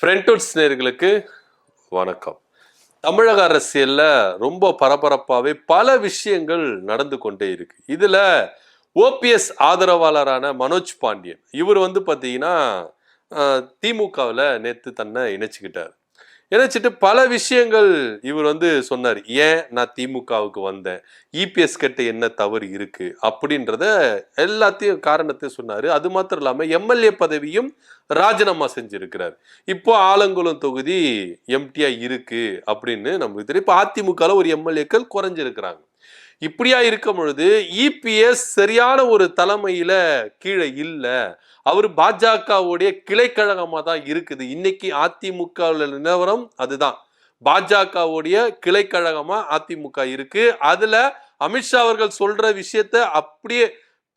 ஃப்ரெண்ட்வுட்ஸ் நேயர்களுக்கு வணக்கம். தமிழக அரசியல்ல ரொம்ப பரபரப்பாவே பல விஷயங்கள் நடந்து கொண்டே இருக்கு. இதுல ஓபிஎஸ் ஆதரவாளரான மனோஜ் பாண்டியன் இவர் பாத்தீங்கன்னா திமுகவில் நேத்து தன்னை இணைச்சுக்கிட்டார். இணைச்சிட்டு பல விஷயங்கள் இவர் சொன்னார். ஏன் நான் திமுகவுக்கு வந்தேன், இபிஎஸ் கிட்ட என்ன தவறு இருக்கு அப்படின்றத எல்லாத்தையும் காரணத்தை சொன்னாரு. அது மாத்திரம் இல்லாம எம்எல்ஏ பதவியும் ராஜினாமா செஞ்சிருக்கிறார். இப்போ ஆலங்குளம் தொகுதி எம்டியா இருக்கு அப்படின்னு நமக்கு தெரியும். இப்போ அதிமுக ஒரு எம்எல்ஏக்கள் குறைஞ்சிருக்கிறாங்க. இப்படியா இருக்கும் பொழுது இபிஎஸ் சரியான ஒரு தலைமையில கீழே இல்ல, அவர் பாஜகவுடைய கிளைக்கழகமா தான் இருக்குது. இன்னைக்கு அதிமுக நிலவரம் அதுதான். பாஜகவுடைய கிளைக்கழகமா அதிமுக இருக்கு. அதுல அமித்ஷா அவர்கள் சொல்ற விஷயத்த அப்படியே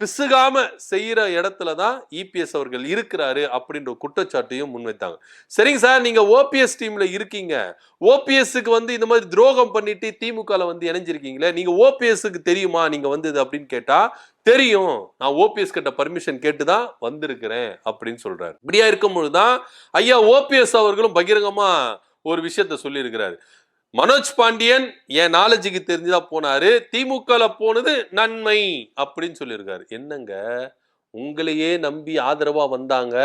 பிசுகாம செய்யற இடத்துலதான் இபிஎஸ் அவர்கள் இருக்கிறாரு அப்படின்ற குற்றச்சாட்டையும் முன்வைத்தாங்க. சரிங்க சார், நீங்க ஓபிஎஸ் டீம்ல இருக்கீங்க, ஓபிஎஸ்க்கு இந்த மாதிரி துரோகம் பண்ணிட்டு திமுக இணைஞ்சிருக்கீங்களே, நீங்க ஓபிஎஸ்க்கு தெரியுமா நீங்க வந்தது அப்படின்னு கேட்டா, தெரியும், நான் ஓபிஎஸ் கிட்ட பர்மிஷன் கேட்டுதான் வந்திருக்கிறேன் அப்படின்னு சொல்றாரு. இப்படியா இருக்கும் பொழுதுதான் ஐயா ஓபிஎஸ் அவர்களும் பகிரங்கமா ஒரு விஷயத்த சொல்லி இருக்கிறாரு. மனோஜ் பாண்டியன் என் நாலேஜுக்கு தெரிஞ்சுதான் போனாரு, திமுக போனது நன்மை அப்படின்னு சொல்லியிருக்காரு. என்னங்க, உங்களையே நம்பி ஆதரவா வந்தாங்க,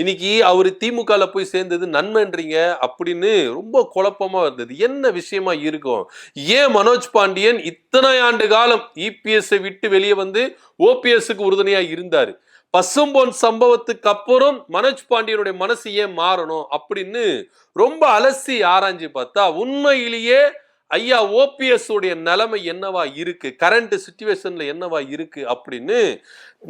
இன்னைக்கு அவரு திமுக போய் சேர்ந்தது நன்மைன்றீங்க அப்படின்னு ரொம்ப குழப்பமா இருந்தது. என்ன விஷயமா இருக்கும்? ஏன் மனோஜ் பாண்டியன் இத்தனை ஆண்டு காலம் இபிஎஸ் விட்டு வெளியே வந்து ஓபிஎஸ்க்கு உறுதுணையா இருந்தாரு? பசும்பொன் சம்பவத்துக்கு அப்புறம் மனோஜ் பாண்டியனுடைய மனசு ஏன் மாறணும் அப்படின்னு ரொம்ப அலசி ஆராய்ஞ்சு பார்த்தா உண்மையிலேயே ஐயா ஓபிஎஸ் உடைய நிலைமை என்னவா இருக்கு, கரண்ட் சிச்சுவேஷன்ல என்னவா இருக்கு அப்படின்னு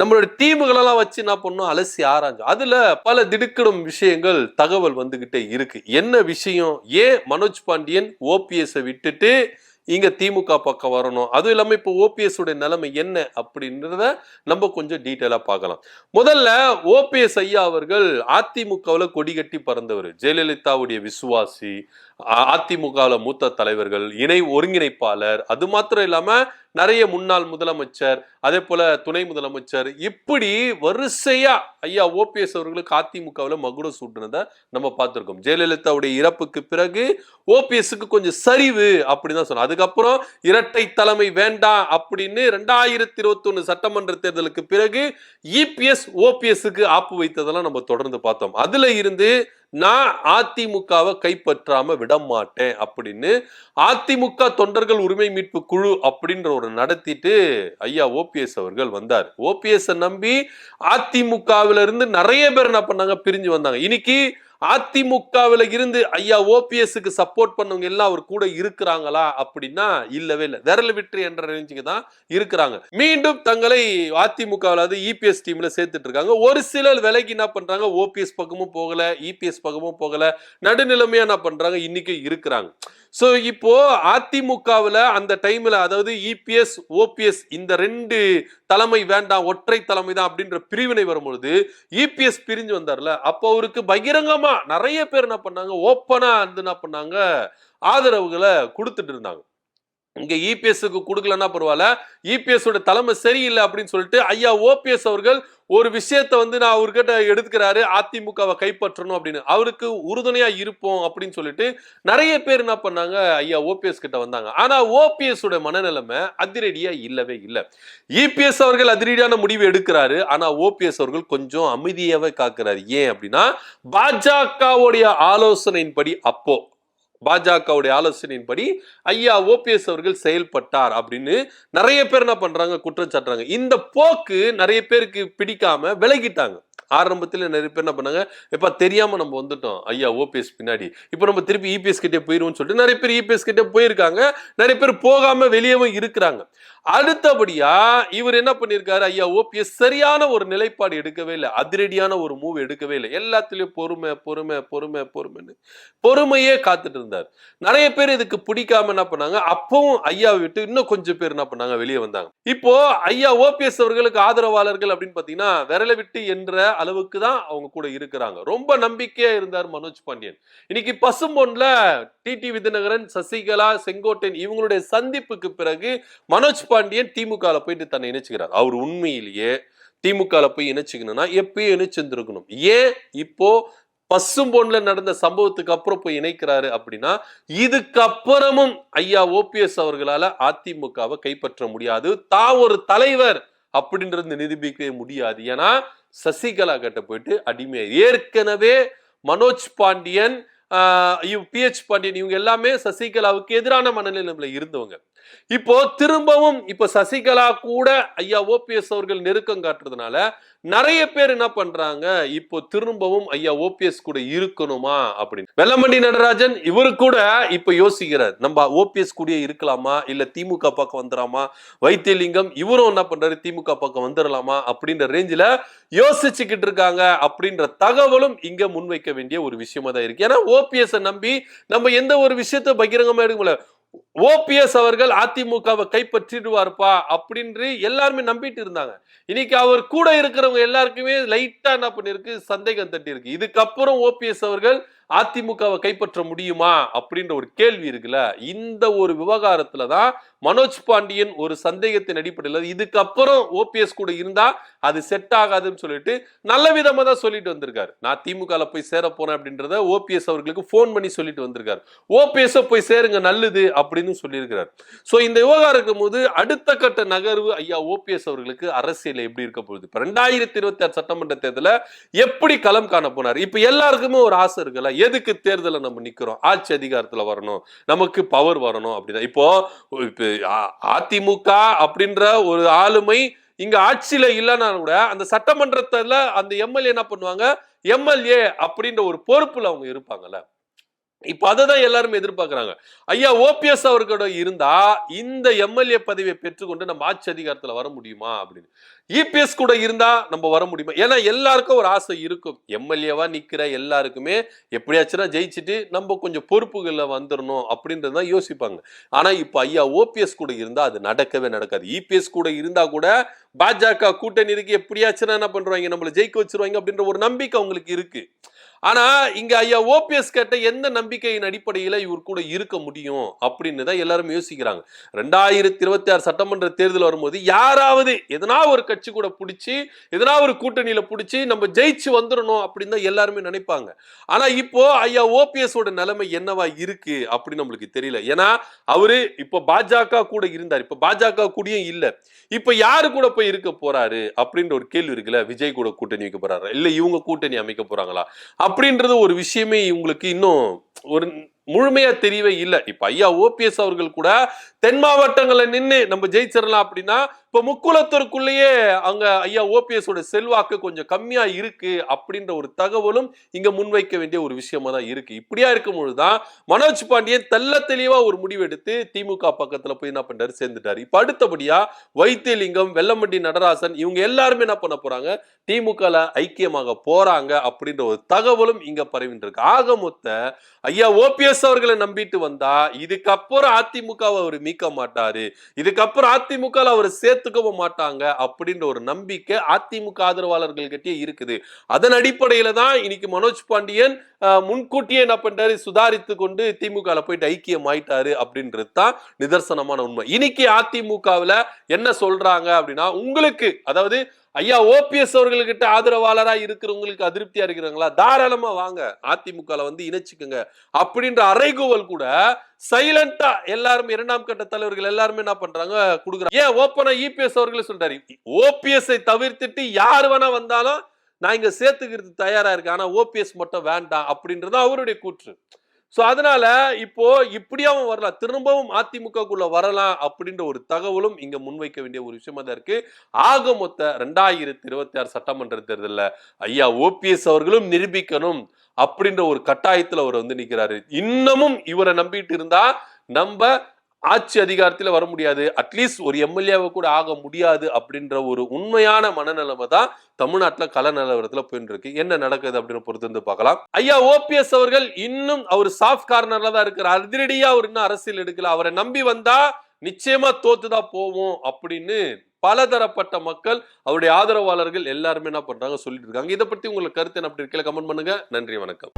நம்மளுடைய டீமுகளெல்லாம் வச்சு என்ன பண்ணோம், அலசி ஆராய்ஞ்சு. அதுல பல திடுக்கிடும் விஷயங்கள் தகவல் வந்துகிட்டே இருக்கு. என்ன விஷயம்? ஏன் மனோஜ் பாண்டியன் ஓபிஎஸ் விட்டுட்டு இங்க திமுக பக்கம் வரணும், அதுவும் இல்லாம இப்போ ஓபிஎஸ் உடைய நிலைமை என்ன அப்படின்றத நம்ம கொஞ்சம் டீட்டெயிலா பார்க்கலாம். முதல்ல ஓபிஎஸ் ஐயா அவர்கள் அதிமுகவுல கொடி கட்டி பறந்தவர், ஜெயலலிதாவுடைய விசுவாசி, அதிமுகவுல மூத்த தலைவர்கள், இணை ஒருங்கிணைப்பாளர், அது மாத்திரம் இல்லாம நிறைய முன்னாள் முதலமைச்சர், அதே போல துணை முதலமைச்சர், இப்படி வரிசையா ஐயா ஓபிஎஸ் அவர்களுக்கு அதிமுகவுல மகுடம் சூட்டுனதை நம்ம பார்த்திருக்கோம். ஜெயலலிதாவுடைய இறப்புக்கு பிறகு ஓபிஎஸ்க்கு கொஞ்சம் சரிவு அப்படிதான் சொன்னோம். அதுக்கப்புறம் இரட்டை தலைமை வேண்டாம் அப்படின்னு 2021 சட்டமன்ற தேர்தலுக்கு பிறகு இபிஎஸ் ஓபிஎஸ்க்கு ஆப்பு வைத்ததெல்லாம் நம்ம தொடர்ந்து பார்த்தோம். அதுல இருந்து நான் அதிமுகவை கைப்பற்றாம விட மாட்டேன் அப்படின்னு அதிமுக தொண்டர்கள் உரிமை மீட்பு குழு அப்படின்ற ஒரு நடத்திட்டு ஐயா ஓபிஎஸ் அவர்கள் வந்தார். ஓபிஎஸ் நம்பி அதிமுகவில இருந்து நிறைய பேர் என்ன பண்ணாங்க, பிரிஞ்சு வந்தாங்க. இன்னைக்கு அதிமுகவில இருந்து ஐயா ஓபிஎஸ்க்கு சப்போர்ட் பண்ணவங்க எல்லாம் அவர் கூட இருக்கிறாங்களா அப்படின்னா இல்லவே இல்லை. விரல் விட்டு என்ற ரேஞ்சுக்கு தான் இருக்கிறாங்க. மீண்டும் தங்களை அதிமுகவில் இபிஎஸ் டீம்ல சேர்த்துட்டு இருக்காங்க. ஒரு சிலர் விலகி என்ன பண்றாங்க, ஓபிஎஸ் பக்கமும் போகல, இபிஎஸ் பக்கமும் போகல, நடுநிலைமையா என்ன பண்றாங்க, இன்னைக்கு இருக்கிறாங்க. சோ இப்போ அதிமுகவில் அந்த டைம்ல, அதாவது இபிஎஸ் ஓபிஎஸ் இந்த ரெண்டு தலைமை வேண்டாம், ஒற்றை தலைமை தான் அப்படின்ற பிரிவினை வரும்பொழுது இபிஎஸ் பிரிஞ்சு வந்தார்ல, அப்போ அவருக்கு பகிரங்கமா நிறைய பேர் என்ன பண்ணாங்க, ஓப்பனா என்ன பண்ணாங்க, ஆதரவுகளை கொடுத்துட்டு இருந்தாங்க. இங்க இபிஎஸ்க்கு கொடுக்கலன்னா பரவாயில்ல, இபிஎஸ் தலைமை சரியில்லை அப்படின்னு சொல்லிட்டு ஐயா ஓபிஎஸ் அவர்கள் ஒரு விஷயத்த நான் அவர்கிட்ட எடுத்துக்கிறாரு, அதிமுகவை கைப்பற்றணும் அப்படின்னு, அவருக்கு உறுதுணையா இருப்போம் அப்படின்னு சொல்லிட்டு நிறைய பேர் என்ன பண்ணாங்க, ஐயா ஓபிஎஸ் கிட்ட வந்தாங்க. ஆனா ஓபிஎஸ் மனநிலைமை அதிரடியா இல்லவே இல்லை. இபிஎஸ் அவர்கள் அதிரடியான முடிவு எடுக்கிறாரு, ஆனா ஓபிஎஸ் அவர்கள் கொஞ்சம் அமைதியாவே காக்குறாரு. ஏன் அப்படின்னா, பாஜகவுடைய ஆலோசனையின்படி, அப்போ பாஜகவுடைய ஆலோசனையின்படி ஐயா ஓபிஎஸ் அவர்கள் செயல்பட்டார் அப்படின்னு நிறைய பேர் என்ன பண்றாங்க, குற்றம் சாட்டுறாங்க. இந்த போக்கு நிறைய பேருக்கு பிடிக்காம விலகிட்டாங்க. ஆரம்பத்துல நிறைய பேர் என்ன பண்ணாங்க, இப்ப தெரியாம நம்ம வந்துட்டோம் ஐயா ஓபிஎஸ் பின்னாடி, இப்ப நம்ம திருப்பி இபிஎஸ் கிட்டே போயிருவோம்னு சொல்லிட்டு நிறைய பேர் இபிஎஸ் கிட்டே போயிருக்காங்க, நிறைய பேர் போகாம வெளியவும் இருக்கிறாங்க. அடுத்தபடியா இவர் என்ன பண்ணிருக்காரு, ஐயா ஓபிஎஸ் சரியான ஒரு நிலைப்பாடு எடுக்கவே இல்லை, அதிரடியான ஒரு மூவ் எடுக்கவே இல்லை. எல்லாத்துலயும் பொறுமை பொறுமை பொறுமை பொறுமைன்னு பொறுமையே காத்துட்டு இருந்தார். நிறைய பேர் இதுக்கு பிடிக்காம என்ன பண்ணாங்க, அப்பவும் ஐயா விட்டு இன்னும் கொஞ்சம் பேர் என்ன பண்ணாங்க, வெளியே வந்தாங்க. இப்போ ஐயா ஓபிஎஸ் அவர்களுக்கு ஆதரவாளர்கள் அப்படின்னு பாத்தீங்கன்னா விரல விட்டு என்ற அளவுக்கு தான் அவங்க கூட இருக்கிறாங்க. ரொம்ப நம்பிக்கையா இருந்தார் மனோஜ் பாண்டியன். இன்னைக்கு பசும்பொன்ல டிடி விதிநகரன், சசிகலா, செங்கோட்டையன் இவங்களுடைய சந்திப்புக்கு பிறகு மனோஜ் பாண்டியன் திமுக போயிட்டு தன்னை இணைச்சுக்கிறார். அவர் உண்மையிலேயே திமுக போய் இணைச்சுக்கணும்னா எப்பயும் இணைச்சிருந்திருக்கணும். ஏன் இப்போ பசும்பொன்ல நடந்த சம்பவத்துக்கு அப்புறம் போய் இணைக்கிறாரு அப்படின்னா இதுக்கப்புறமும் ஐயா ஓபிஎஸ் அவர்களால அதிமுகவை கைப்பற்ற முடியாது, தான் ஒரு தலைவர் அப்படின்றது நிரூபிக்கவே முடியாது. ஏன்னா சசிகலா கிட்ட போயிட்டு அடிமை. ஏற்கனவே மனோஜ் பாண்டியன், PH பாண்டியன் இவங்க எல்லாமே சசிகலாவுக்கு எதிரான மனநிலையில இருந்தவங்க. இப்போ திரும்பவும் இப்ப சசிகலா கூட ஐயா ஓபிஎஸ் அவர்கள் நெருக்கம் காட்டுறதுனால நிறைய பேர் என்ன பண்றாங்க, இப்போ திரும்பவும் ஐயா ஓபிஎஸ் கூட இருக்கணுமா அப்படின்னு. வெல்லமண்டி நடராஜன் இவரு கூட இப்ப யோசிக்கிறார், நம்ம ஓபிஎஸ் கூட இருக்கலாமா இல்ல திமுக பக்கம் வந்துடாமா. வைத்தியலிங்கம் இவரும் என்ன பண்றாரு, திமுக பக்கம் வந்துடலாமா அப்படின்ற ரேஞ்சில யோசிச்சுக்கிட்டு இருக்காங்க அப்படின்ற தகவலும் இங்க முன்வைக்க வேண்டிய ஒரு விஷயமா தான் இருக்கு. ஏன்னா ஓபிஎஸ் நம்பி நம்ம எந்த ஒரு விஷயத்தை பகிரங்கமா எடுக்க முடியல. ஓபிஎஸ் அவர்கள் அதிமுகவை கைப்பற்றிடுவார்ப்பா அப்படின்னு எல்லாருமே நம்பிட்டு இருந்தாங்க. இன்னைக்கு அவர் கூட இருக்கிறவங்க எல்லாருக்குமே லைட்டா என்ன பண்ணிருக்கு, சந்தேகம் தட்டி இருக்கு. இதுக்கப்புறம் ஓபிஎஸ் அவர்கள் அதிமுகவை கைப்பற்ற முடியுமா அப்படின்ற ஒரு கேள்வி இருக்குல்ல. இந்த ஒரு விவகாரத்துலதான் மனோஜ் பாண்டியன் ஒரு சந்தேகத்தின் அடிப்படையில் இதுக்கப்புறம் ஓபிஎஸ் கூட இருந்தா அது செட் ஆகாதுன்னு சொல்லிட்டு நல்ல விதமா தான் சொல்லிட்டு வந்திருக்காரு. நான் திமுக போய் சேர போறேன் அப்படின்றத ஓபிஎஸ் அவர்களுக்கு போன் பண்ணி சொல்லிட்டு வந்திருக்காரு. ஓபிஎஸ் போய் சேருங்க நல்லது அப்படின்னு சொல்லியிருக்கிறார். சோ இந்த விவகாரம் இருக்கும் போது அடுத்த கட்ட நகர்வு ஐயா ஓபிஎஸ் அவர்களுக்கு அரசியல் எப்படி இருக்க போகுது, இப்ப 2026 சட்டமன்ற தேர்தல எப்படி களம் காண போனார். இப்ப எல்லாருக்குமே ஒரு ஆசை இருக்குல்ல, எதுக்கு தேர்தலை நம்ம நிக்கிறோம், ஆட்சி அதிகாரத்துல வரணும், நமக்கு பவர் வரணும் அப்படின்னா. இப்போ அதிமுக அப்படின்ற ஒரு ஆளுமை இங்க ஆட்சியில இல்லைன்னா கூட அந்த சட்டமன்றத்துல அந்த எம்எல்ஏ என்ன பண்ணுவாங்க, எம்எல்ஏ அப்படின்ற ஒரு பொறுப்புல அவங்க இருப்பாங்கல்ல. இப்ப அததான் எல்லாரும் எதிர்பார்க்கிறாங்க. ஐயா ஓபிஎஸ் அவர்களோட இருந்தா இந்த எம்எல்ஏ பதவியை பெற்றுக்கொண்டு நம்ம ஆட்சி அதிகாரத்துல வர முடியுமா அப்படின்னு. இபிஎஸ் கூட இருந்தா நம்ம வர முடியுமா? ஏன்னா எல்லாருக்கும் ஒரு ஆசை இருக்கும், எம்எல்ஏவா நிக்கிற எல்லாருக்குமே எப்படியாச்சும் ஜெயிச்சுட்டு நம்ம கொஞ்சம் பொறுப்புகள்ல வந்துடணும் அப்படின்றதான் யோசிப்பாங்க. ஆனா இப்ப ஐயா ஓபிஎஸ் கூட இருந்தா அது நடக்கவே நடக்காது. இபிஎஸ் கூட இருந்தா கூட பாஜக கூட்டணி இருக்கு, எப்படியாச்சும் என்ன பண்றாங்க, நம்மள ஜெயிக்க வச்சிருவாங்க அப்படின்ற ஒரு நம்பிக்கை அவங்களுக்கு இருக்கு. ஆனா இங்க ஐயா ஓபிஎஸ் கேட்ட எந்த நம்பிக்கையின் அடிப்படையில இவர் கூட இருக்க முடியும் அப்படின்னு தான் எல்லாரும் யோசிக்கிறாங்க. 2026 சட்டமன்ற தேர்தல் வரும்போது யாராவது எதனா ஒரு கட்சி கூட பிடிச்சி எதனா ஒரு கூட்டணியில பிடிச்சி நம்ம ஜெயிச்சு வந்துடணும் அப்படின்னு தான் எல்லாருமே நினைப்பாங்க. ஆனா இப்போ ஐயா ஓபிஎஸ் ஓட நிலைமை என்னவா இருக்கு அப்படின்னு நம்மளுக்கு தெரியல. ஏன்னா அவரு இப்ப பாஜக கூட இருந்தார், இப்ப பாஜக கூடயும் இல்ல. இப்ப யாரு கூட போய் இருக்க போறாரு அப்படின்ற ஒரு கேள்வி இருக்குல்ல. விஜய் கூட கூட்டணி வைக்க போறாரு இல்ல இவங்க கூட்டணி அமைக்க போறாங்களா அப்படின்றது ஒரு விஷயமே இவங்களுக்கு இன்னும் ஒரு முழுமையா தெரியவே இல்லை. இப்ப ஐயா ஓபிஎஸ் அவர்கள் கூட தென் மாவட்டங்கள்ல நின்று நம்ம ஜெயிச்சிடலாம் அப்படின்னா இப்ப முக்குளத்தூருக்குள்ளேயே அங்க ஐயா ஓபிஎஸ் ஓட செல்வாக்கு கொஞ்சம் கம்மியா இருக்கு அப்படின்ற ஒரு தகவலும் இங்க முன்வைக்க வேண்டிய ஒரு விஷயமா தான் இருக்கு. இப்படியா இருக்கும் பொழுதுதான் மனோஜ் பாண்டியன் தெல்ல தெளிவா ஒரு முடிவு எடுத்து திமுக பக்கத்துல போய் என்ன பண்றாரு, சேர்ந்துட்டாரு. இப்ப அடுத்தபடியா வைத்தியலிங்கம், வெல்லமண்டி நடராசன் இவங்க எல்லாருமே என்ன பண்ண போறாங்க, திமுக ஐக்கியமாக போறாங்க அப்படின்ற ஒரு தகவலும் இங்க பரவிட்டு இருக்கு. ஆக மொத்த ஐயா ஓபிஎஸ் அவர்களை நம்பிட்டு வந்தா இதுக்கப்புறம் அதிமுக அவர் மீட்க மாட்டாரு, இதுக்கப்புறம் அதிமுக அவர் சேர்த்துக்கவும் மாட்டாங்க அப்படின்ற ஒரு நம்பிக்கை அதிமுக ஆதரவாளர்கள் கிட்டே இருக்குது. அதன் அடிப்படையில தான் இன்னைக்கு மனோஜ் பாண்டியன் முன்கூட்டியே என்ன பண்றாரு, சுதாரித்து கொண்டு திமுக போயிட்டு ஐக்கியம் ஆயிட்டாரு அப்படின்றது தான் நிதர்சனமான உண்மை. இன்னைக்கு அதிமுகவில் என்ன சொல்றாங்க அப்படின்னா, உங்களுக்கு அதாவது ஐயா ஓபிஎஸ் அவர்கள்கிட்ட ஆதரவாளரா இருக்கிறவங்களுக்கு அதிருப்தியா இருக்கிறாங்களா, தாராளமா வாங்க அதிமுக இணைச்சுக்குங்க அப்படின்ற அறைகூவல் கூட சைலண்டா எல்லாரும் இரண்டாம் கட்ட தலைவர்கள் எல்லாருமே என்ன பண்றாங்க, கொடுக்குறாங்க. ஏன் ஓப்பனா இபிஎஸ் அவர்களே சொல்றாரு, ஓபிஎஸ் தவிர்த்துட்டு யாரு வேணா வந்தாலும் நான் இங்க சேர்த்துக்கிறது தயாரா இருக்கேன், ஆனா ஓபிஎஸ் மட்டும் வேண்டாம் அப்படின்றது அவருடைய கூற்று. சோ அதனால இப்போ இப்படியாவும் வரலாம், திரும்பவும் அதிமுகக்குள்ள வரலாம் அப்படின்ற ஒரு தகவலும் இங்க முன்வைக்க வேண்டிய ஒரு விஷயமா தான் இருக்கு. ஆக மொத்த 2026 சட்டமன்ற தேர்தலில் ஐயா ஓபிஎஸ் அவர்களும் நிரூபிக்கணும் அப்படின்ற ஒரு கட்டாயத்துல அவர் நிக்கிறாரு. இன்னமும் இவரை நம்பிட்டு இருந்தா நம்ம ஆட்சி அதிகாரத்தில் வர முடியாது, அட்லீஸ்ட் ஒரு எம்எல்ஏவை கூட ஆக முடியாது அப்படின்ற ஒரு உண்மையான மனநிலைமை தான் தமிழ்நாட்டில் கள நிலவரத்துல போயிட்டு இருக்கு. என்ன நடக்குது அப்படின்னு பொறுத்து பார்க்கலாம். ஐயா ஓபிஎஸ் அவர்கள் இன்னும் அவர் சாஃப்ட் கார்னர்ல தான் இருக்கிறார், அதிரடியா அவர் இன்னும் அரசியல் எடுக்கல. அவரை நம்பி வந்தா நிச்சயமா தோத்துதான் போவோம் அப்படின்னு பலதரப்பட்ட மக்கள் அவருடைய ஆதரவாளர்கள் எல்லாருமே என்ன பண்றாங்க சொல்லிட்டு இருக்காங்க. இதை பத்தி உங்களுக்கு கருத்து என்ன அப்படி இருக்கல கமெண்ட் பண்ணுங்க. நன்றி, வணக்கம்.